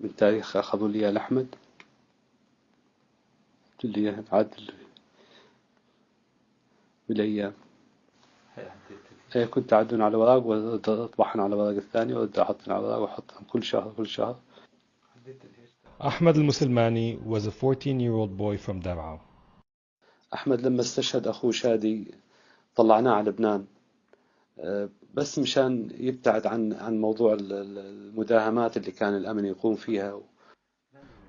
من تاريخ أخذوا لي لأحمد، قلت لي عادل بالأيام. كنت أعدون على ورق وأطبعهم على ورق الثاني وأبدأ أحطهم على ورق وأحطهم كل شهر. Ahmad المسلماني was a 14-year-old boy from Davao. أحمد لما استشهد أخوه شادي طلعناه على لبنان، بس مشان يبتعد عن موضوع المداهمات اللي كان الأمن يقوم فيها.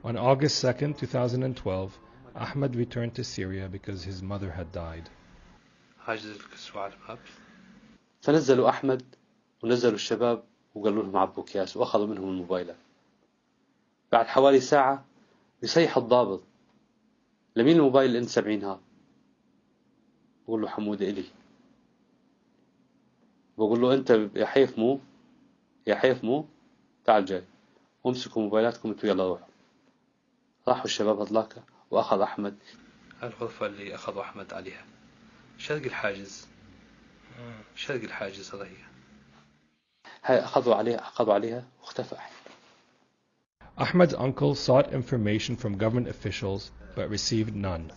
On August 2nd, 2012, Ahmad returned to Syria because his mother had died. حاجز الكسوة على الباب، فنزلوا أحمد ونزلوا الشباب وقالوا لهم عبوا أكياس وأخذوا منهم الموبايلات. بعد حوالي ساعة يصيح الضابط: لمين الموبايل اللي انت 70 هذا؟ بقول له حمودة إلي. بقول له أنت يا حيف مو تعال جاي وامسكوا موبايلاتكم انتوا يلا روحوا. راحوا الشباب هذلاك وأخذ أحمد الغرفة اللي أخذوا أحمد عليها شرق الحاجز هذا هي أخذوا عليها واختفى أحمد. Ahmad's uncle sought information from government officials but received none.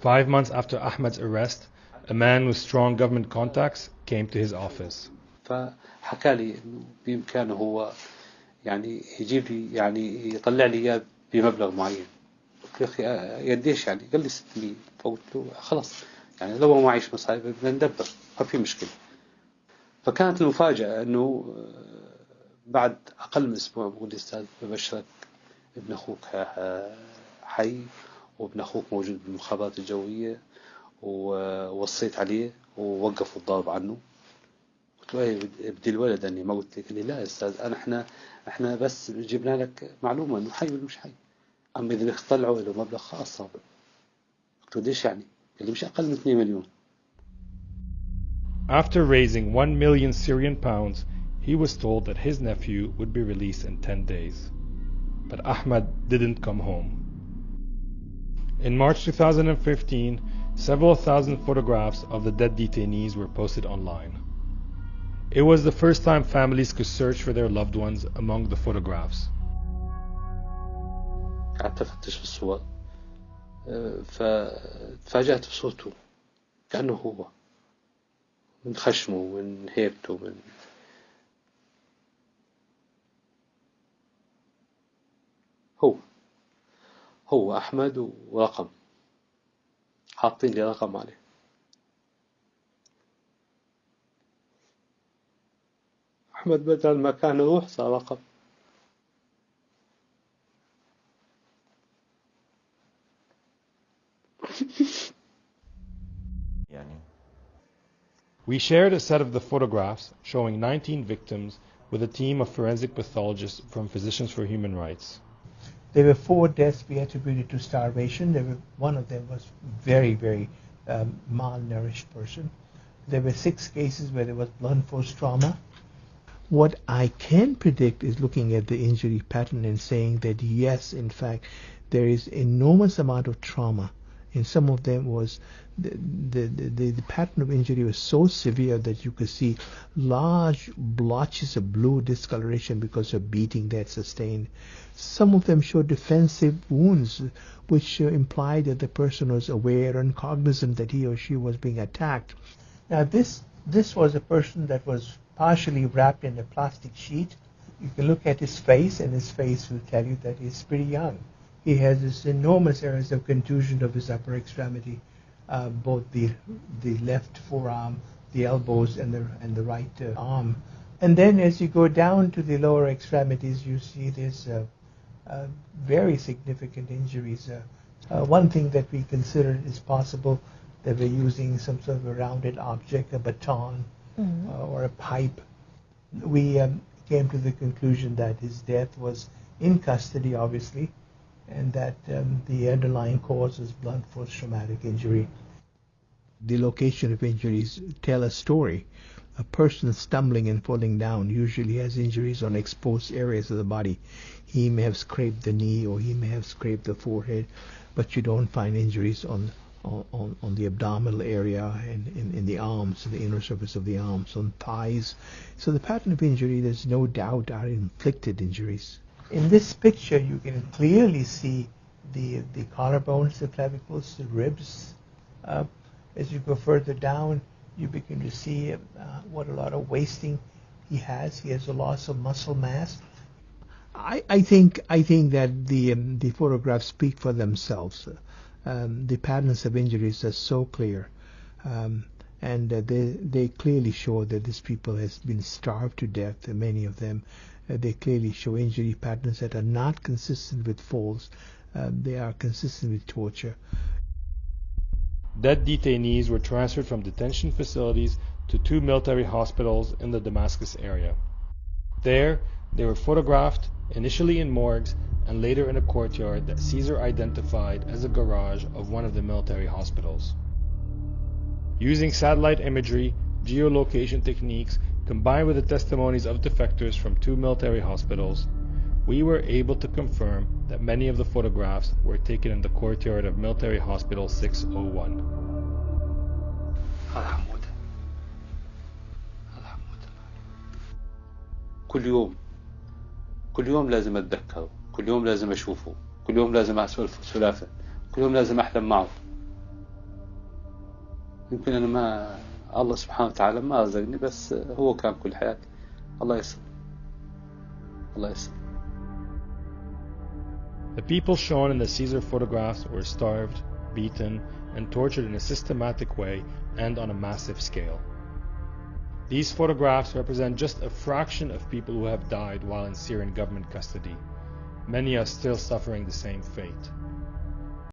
5 months after Ahmad's arrest, a man with strong government contacts came to his office. فحكى لي إنه بإمكانه هو يعني يجيب لي يعني يطلع لي إياه بمبلغ معين. قلت له أخي قديش يعني؟ قال لي 600. فقلت له خلاص يعني لو ما معيش مصاري بدنا ندبر، ما في مشكلة. فكانت المفاجأة إنه بعد أقل من أسبوع بقول لي أستاذ ببشرك ابن أخوك حي وابن أخوك موجود بالمخابرات الجوية ووصيت عليه ووقفوا الضرب عنه. قلت له أي بدي الولد أني ما قلت لك. قال لي لا يا أستاذ إحنا بس جبنا لك معلومة إنه حي ولا مش حي، أما إذا طلعوا له مبلغ خاص. قلت له ليش يعني؟ قال لي مش أقل من 2 مليون. After raising 1 million Syrian pounds, he was told that his nephew would be released in 10 days. But Ahmad didn't come home. In March 2015, several thousand photographs of the dead detainees were posted online. It was the first time families could search for their loved ones among the photographs. قعدت أفتش في الصور فتفاجأت بصوته كأنه هو، من خشمه ومن هيبته هو أحمد ورقم حاطين لي رقم عليه. أحمد بدل ما كان يروح صار رقم. We shared a set of the photographs showing 19 victims with a team of forensic pathologists from Physicians for Human Rights. There were 4 deaths we attributed to starvation. One of them was very, very malnourished person. There were 6 cases where there was blunt force trauma. What I can predict is looking at the injury pattern and saying that yes, in fact, there is enormous amount of trauma. And some of them was the pattern of injury was so severe that you could see large blotches of blue discoloration because of beating that sustained. Some of them showed defensive wounds, which implied that the person was aware and cognizant that he or she was being attacked. Now this was a person that was partially wrapped in a plastic sheet. You can look at his face, and his face will tell you that he's pretty young. He has this enormous areas of contusion of his upper extremity, both the left forearm, the elbows, and the right arm. And then as you go down to the lower extremities, you see there's very significant injuries. One thing that we considered is possible that we're using some sort of a rounded object, a baton, or a pipe. We came to the conclusion that his death was in custody, obviously, and that the underlying cause is blunt force traumatic injury. The location of injuries tell a story. A person stumbling and falling down usually has injuries on exposed areas of the body. He may have scraped the knee or he may have scraped the forehead, but you don't find injuries on the abdominal area and in the arms, the inner surface of the arms, on thighs. So the pattern of injury, there's no doubt, are inflicted injuries. In this picture, you can clearly see the collarbones, the clavicles, the ribs. As you go further down, you begin to see what a lot of wasting he has. He has a loss of muscle mass. I think that the photographs speak for themselves. The patterns of injuries are so clear, and they clearly show that these people has been starved to death. Many of them, they clearly show injury patterns that are not consistent with falls. They are consistent with torture. Dead detainees were transferred from detention facilities to 2 military hospitals in the Damascus area. There, they were photographed, initially in morgues and later in a courtyard that Caesar identified as a garage of one of the military hospitals. Using satellite imagery, geolocation techniques, combined with the testimonies of defectors from 2 military hospitals, we were able to confirm that many of the photographs were taken in the courtyard of Military Hospital 601. هذا حمود. كل يوم لازم أتذكره، كل يوم لازم أشوفه، كل يوم لازم أسولف سلافة، كل يوم لازم أحلم معه. يمكن أنا ما الله سبحانه وتعالى ما رزقني، بس هو كان كل حياتي. الله يسر. الله يسر. The people shown in the Caesar photographs were starved, beaten, and tortured in a systematic way and on a massive scale. These photographs represent just a fraction of people who have died while in Syrian government custody. Many are still suffering the same fate.